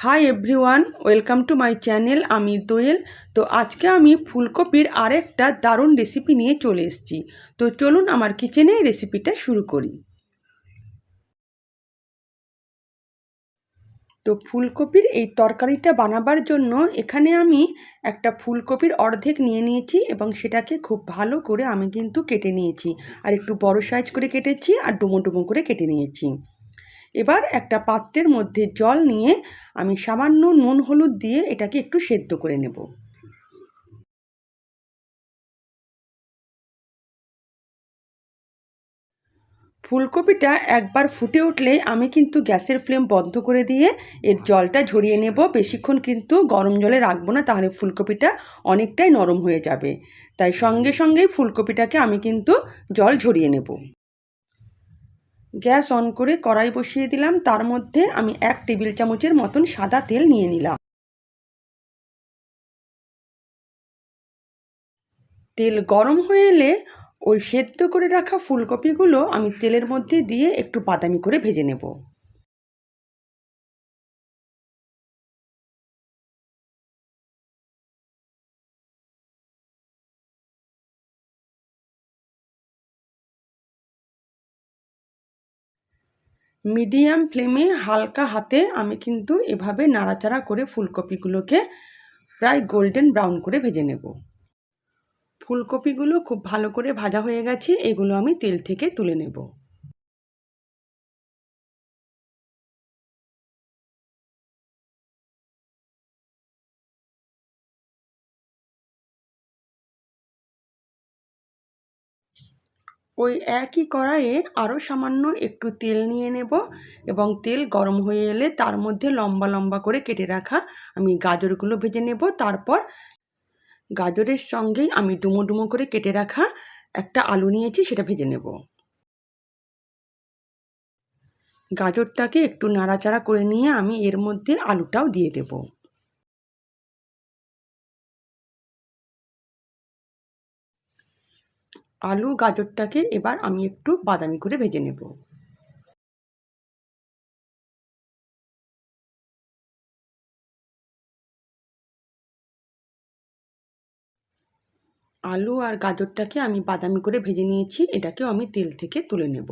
Hi everyone, welcome to my channel. আমি দোয়েল। তো আজকে আমি ফুলকপির আরেকটা দারুণ রেসিপি নিয়ে চলে এসেছি। তো চলুন আমার কিচেনে রেসিপিটা শুরু করি। তো ফুলকপির এই তরকারিটা বানাবার জন্য এখানে আমি একটা ফুলকপির অর্ধেক নিয়ে নিয়েছি এবং সেটাকে খুব ভালো করে আমি কিন্তু কেটে নিয়েছি। আর একটু বড় সাইজ করে কেটেছি আর ডুমো ডুমো করে কেটে নিয়েছি। এবার একটা পাত্রের মধ্যে জল নিয়ে আমি সামান্য নুন হলুদ দিয়ে এটাকে একটু সেদ্ধ করে নেব। ফুলকপিটা একবার ফুটে উঠলেই আমি কিন্তু গ্যাসের ফ্লেম বন্ধ করে দিয়ে এর জলটা ঝরিয়ে নেব। বেশিক্ষণ কিন্তু গরম জলে রাখবো না, তাহলে ফুলকপিটা অনেকটাই নরম হয়ে যাবে। তাই সঙ্গে সঙ্গেই ফুলকপিটাকে আমি কিন্তু জল ঝরিয়ে নেব। গ্যাস অন করে কড়াই বসিয়ে দিলাম। তার মধ্যে আমি 1 টেবিল চামচের মতন সাদা তেল নিয়ে নিলাম। তেল গরম হয়ে এলে ওই সেদ্ধ করে রাখা ফুলকপিগুলো আমি তেলের মধ্যে দিয়ে একটু বাদামি করে ভেজে নেব। মিডিয়াম ফ্লেমে হালকা হাতে আমি কিন্তু এভাবে নাড়াচাড়া করে ফুলকপিগুলোকে প্রায় গোল্ডেন ব্রাউন করে ভেজে নেব। ফুলকপিগুলো খুব ভালো করে ভাজা হয়ে গেছে, এগুলো আমি তেল থেকে তুলে নেব। ওই একই কড়াইয়ে আরও সামান্য একটু তেল নিয়ে নেব এবং তেল গরম হয়ে এলে তার মধ্যে লম্বা লম্বা করে কেটে রাখা আমি গাজরগুলো ভেজে নেব। তারপর গাজরের সঙ্গেই আমি ডুমো ডুমো করে কেটে রাখা একটা আলু নিয়েছি, সেটা ভেজে নেব। গাজরটাকে একটু নাড়াচাড়া করে নিয়ে আমি এর মধ্যে আলুটাও দিয়ে দেব। আলু গাজরটাকে এবার আমি একটু বাদামি করে ভেজে নেব। আলু আর গাজরটাকে আমি বাদামি করে ভেজে নিয়েছি, এটাকেও আমি তেল থেকে তুলে নেব।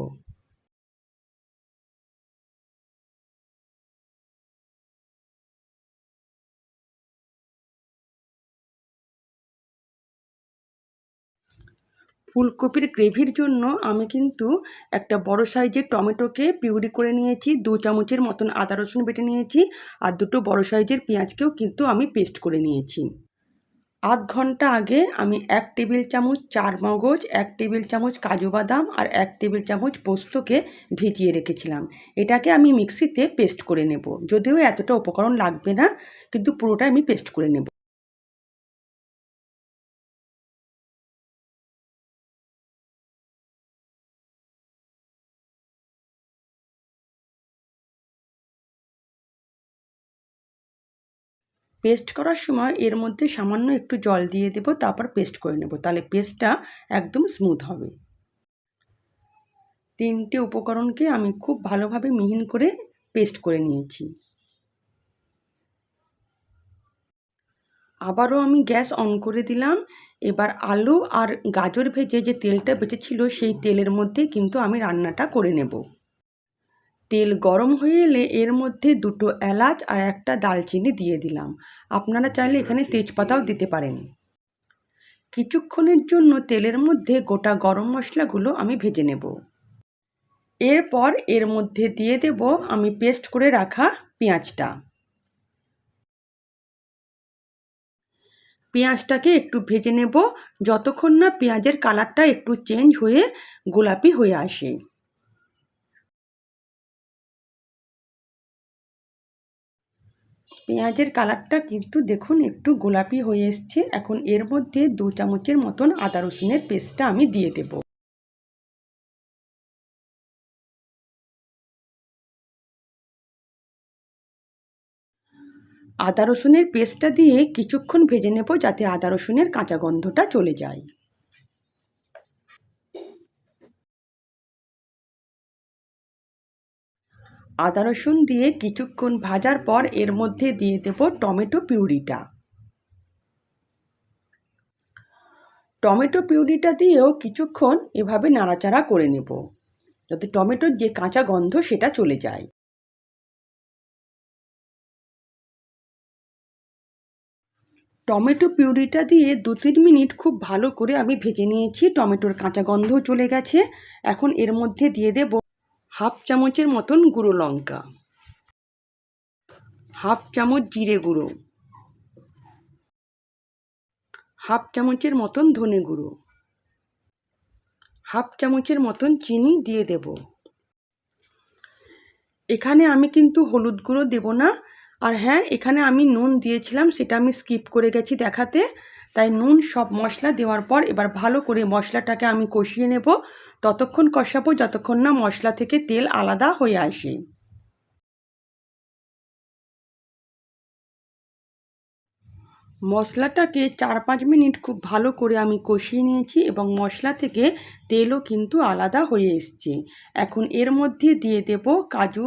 ফুলকপির গ্রেভির জন্য আমি কিন্তু একটা বড় সাইজের টমেটোকে পিউরি করে নিয়েছি, 2 চামচের মতন আদা রসুন বেটে নিয়েছি, আর দুটো বড় সাইজের পেঁয়াজকেও কিন্তু আমি পেস্ট করে নিয়েছি। আধ ঘন্টা আগে আমি 1 টেবিল চামচ চারমগজ, 1 টেবিল চামচ কাজু বাদাম আর 1 টেবিল চামচ পোস্তকে ভিজিয়ে রেখেছিলাম। এটাকে আমি মিক্সিতে পেস্ট করে নেব। যদিও এতটা উপকরণ লাগবে না, কিন্তু পুরোটা আমি পেস্ট করে নেব। পেস্ট করার সময় এর মধ্যে সামান্য একটু জল দিয়ে দেব, তারপর পেস্ট করে নেব, তাহলে পেস্টটা একদম স্মুথ হবে। 3টে উপকরণকে আমি খুব ভালোভাবে মিহিন করে পেস্ট করে নিয়েছি। আবারও আমি গ্যাস অন করে দিলাম। এবার আলু আর গাজর ভেজে যে তেলটা বেঁচেছিল সেই তেলের মধ্যে কিন্তু আমি রান্নাটা করে নেব। তেল গরম হয়ে এলে এর মধ্যে 2টো এলাচ আর একটা দালচিনি দিয়ে দিলাম। আপনারা চাইলে এখানে তেজপাতাও দিতে পারেন। কিছুক্ষণের জন্য তেলের মধ্যে গোটা গরম মশলাগুলো আমি ভেজে নেব। এরপর এর মধ্যে দিয়ে দেব আমি পেস্ট করে রাখা পেঁয়াজটা। পেঁয়াজটাকে একটু ভেজে নেব যতক্ষণ না পেঁয়াজের কালারটা একটু চেঞ্জ হয়ে গোলাপি হয়ে আসে। পেঁয়াজের কালারটা কিন্তু দেখুন একটু গোলাপি হয়ে এসছে। এখন এর মধ্যে 2 চামচের মতন আদা রসুনের পেস্টটা আমি দিয়ে দেব। আদা রসুনের পেস্টটা দিয়ে কিছুক্ষণ ভেজে নেব যাতে আদা রসুনের কাঁচা গন্ধটা চলে যায়। আদা রসুন দিয়ে কিছুক্ষণ ভাজার পর এর মধ্যে দিয়ে দেব টমেটো পিউরিটা। টমেটো পিউরিটা দিয়েও কিছুক্ষণ এভাবে নাড়াচাড়া করে নেব, যাতে টমেটোর যে কাঁচা গন্ধ সেটা চলে যায়। টমেটো পিউরিটা দিয়ে 2-3 মিনিট খুব ভালো করে আমি ভেজে নিয়েছি, টমেটোর কাঁচা গন্ধও চলে গেছে। এখন এর মধ্যে দিয়ে দেব হাফ চামচের মতন গুঁড়ো লঙ্কা, হাফ চামচ জিরে গুঁড়ো, হাফ চামচের মতন ধনে গুঁড়ো, হাফ চামচের মতন চিনি দিয়ে দেব। এখানে আমি কিন্তু হলুদ গুঁড়ো দেব না। আর হ্যাঁ, এখানে আমি নুন দিয়েছিলাম, সেটা আমি স্কিপ করে গেছি দেখাতে। তাই নুন সব মশলা দেওয়ার পর এবার ভালো করে মশলাটাকে আমি কষিয়ে নেব। ততক্ষণ কষাবো যতক্ষণ না মশলা থেকে তেল আলাদা হয়ে আসে। মশলাটাকে 4-5 মিনিট খুব ভালো করে আমি কষিয়ে নিয়েছি এবং মশলা থেকে তেলও কিন্তু আলাদা হয়ে এসছে। এখন এর মধ্যে দিয়ে দেব কাজু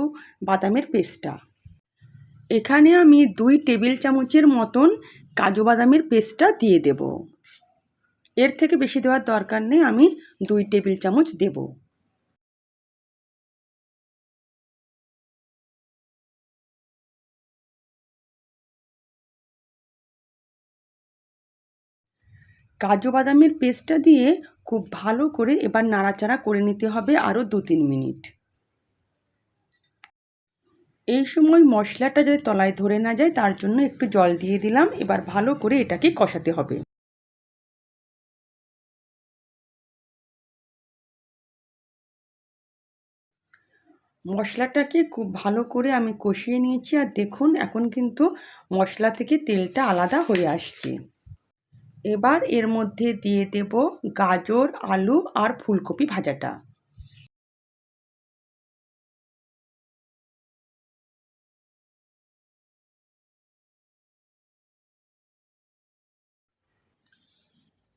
বাদামের পেস্টটা। এখানে আমি 2 টেবিল চামচের মতন কাজু বাদামের পেস্টটা দিয়ে দেব। এর থেকে বেশি দেওয়ার দরকার নেই, আমি 2 টেবিল চামচ দেব। কাজু বাদামের পেস্টটা দিয়ে খুব ভালো করে এবার নাড়াচাড়া করে নিতে হবে আরও 2-3 মিনিট। এই সময় মশলাটা যাতে তলায় ধরে না যায় তার জন্য একটু জল দিয়ে দিলাম। এবার ভালো করে এটাকে কষাতে হবে। মশলাটাকে খুব ভালো করে আমি কষিয়ে নিয়েছি, আর দেখুন এখন কিন্তু মশলা থেকে তেলটা আলাদা হয়ে আসছে। এবার এর মধ্যে দিয়ে দেব গাজর, আলু আর ফুলকপি ভাজাটা।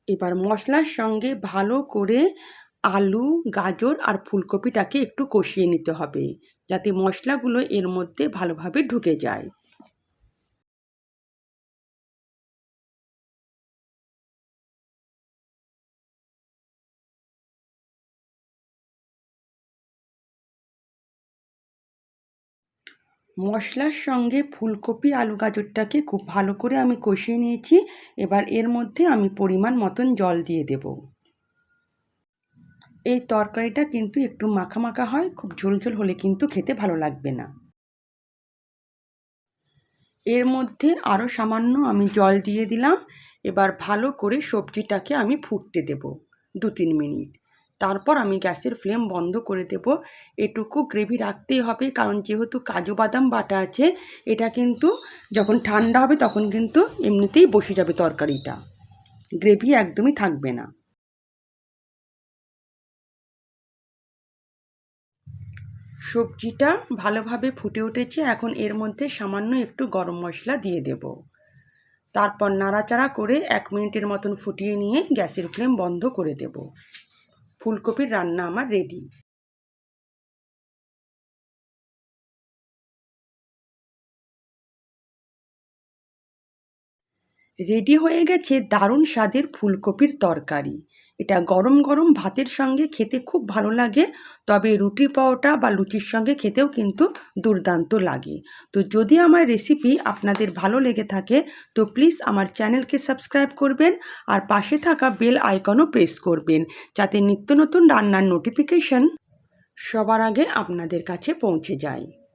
এবার মশলার সঙ্গে ভালো করে আলু, গাজর আর ফুলকপিটাকে একটু কষিয়ে নিতে হবে, যাতে মশলাগুলো এর মধ্যে ভালোভাবে ঢুকে যায়। মশলার সঙ্গে ফুলকপি, আলু, গাজরটাকে খুব ভালো করে আমি কষিয়ে নিয়েছি। এবার এর মধ্যে আমি পরিমাণ মতন জল দিয়ে দেব। এই তরকারিটা কিন্তু একটু মাখা মাখা হয়, খুব ঝোল হলে কিন্তু খেতে ভালো লাগবে না। এর মধ্যে আরও সামান্য আমি জল দিয়ে দিলাম। এবার ভালো করে সবজিটাকে আমি ফুটতে দেব 2-3 মিনিট। তারপর আমি গ্যাসের ফ্লেম বন্ধ করে দেব। এটুকু গ্রেভি রাখতেই হবে, কারণ যেহেতু কাজু বাদাম বাটা আছে, এটা কিন্তু যখন ঠান্ডা হবে তখন কিন্তু এমনিতেই বসে যাবে তরকারিটা, গ্রেভি একদমই থাকবে না। সবজিটা ভালোভাবে ফুটে উঠেছে। এখন এর মধ্যে সামান্য একটু গরম মশলা দিয়ে দেব। তারপর নাড়াচাড়া করে 1 মিনিটের মতন ফুটিয়ে নিয়ে গ্যাসের ফ্লেম বন্ধ করে দেব। ফুলকপির রান্না আমার রেডি। রেডি হয়ে গেছে দারুণ স্বাদের ফুলকপির তরকারি। এটা গরম গরম ভাতের সঙ্গে খেতে খুব ভালো লাগে, তবে রুটি, পরোটা বা লুচির সঙ্গে খেতেও কিন্তু দুর্দান্ত লাগে। তো যদি আমার রেসিপি আপনাদের ভালো লেগে থাকে তো প্লিজ আমার চ্যানেলকে সাবস্ক্রাইব করবেন, আর পাশে থাকা বেল আইকনও প্রেস করবেন, যাতে নিত্য নতুন রান্নার নোটিফিকেশন সবার আগে আপনাদের কাছে পৌঁছে যায়।